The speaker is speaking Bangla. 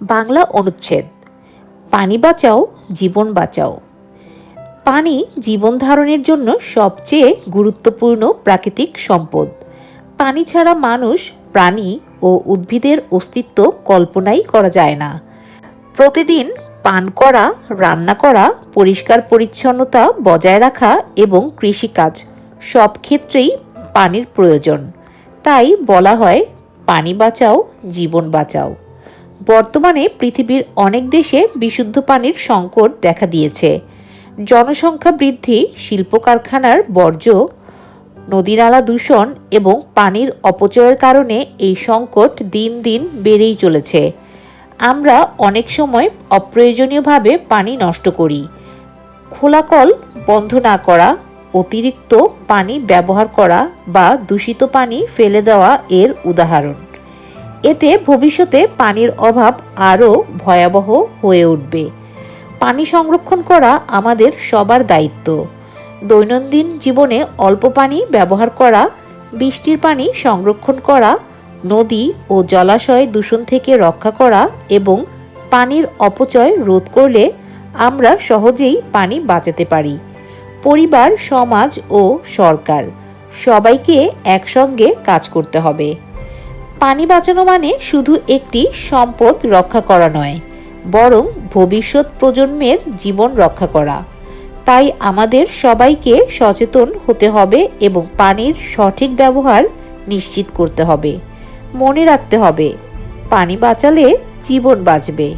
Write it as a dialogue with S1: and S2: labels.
S1: বাংলা অনুচ্ছেদ। পানি বাঁচাও, জীবন বাঁচাও। পানি জীবন ধারণের জন্য সবচেয়ে গুরুত্বপূর্ণ প্রাকৃতিক সম্পদ। পানি ছাড়া মানুষ, প্রাণী ও উদ্ভিদের অস্তিত্ব কল্পনাই করা যায় না। প্রতিদিন পান করা, রান্না করা, পরিষ্কার পরিচ্ছন্নতা বজায় রাখা এবং কৃষিকাজ সব ক্ষেত্রেই পানির প্রয়োজন। তাই বলা হয়, পানি বাঁচাও, জীবন বাঁচাও। বর্তমানে পৃথিবীর অনেক দেশে বিশুদ্ধ পানির সংকট দেখা দিয়েছে। জনসংখ্যা বৃদ্ধি, শিল্প কারখানার বর্জ্য, নদীনালা দূষণ এবং পানির অপচয়ের কারণে এই সংকট দিন দিন বেড়েই চলেছে। আমরা অনেক সময় অপ্রয়োজনীয়ভাবে পানি নষ্ট করি। খোলা কল বন্ধ না করা, অতিরিক্ত পানি ব্যবহার করা বা দূষিত পানি ফেলে দেওয়া এর উদাহরণ। এতে ভবিষ্যতে পানির অভাব আরও ভয়াবহ হয়ে উঠবে। পানি সংরক্ষণ করা আমাদের সবার দায়িত্ব। দৈনন্দিন জীবনে অল্প পানি ব্যবহার করা, বৃষ্টির পানি সংরক্ষণ করা, নদী ও জলাশয় দূষণ থেকে রক্ষা করা এবং পানির অপচয় রোধ করলে আমরা সহজেই পানি বাঁচাতে পারি। পরিবার, সমাজ ও সরকার সবাইকে একসঙ্গে কাজ করতে হবে। পানি বাঁচানো মানে শুধু একটি সম্পদ রক্ষা করা নয়, বরং ভবিষ্যৎ প্রজন্মের জীবন রক্ষা করা। তাই আমাদের সবাইকে সচেতন হতে হবে এবং পানির সঠিক ব্যবহার নিশ্চিত করতে হবে। মনে রাখতে হবে, পানি বাঁচালে জীবন বাঁচবে।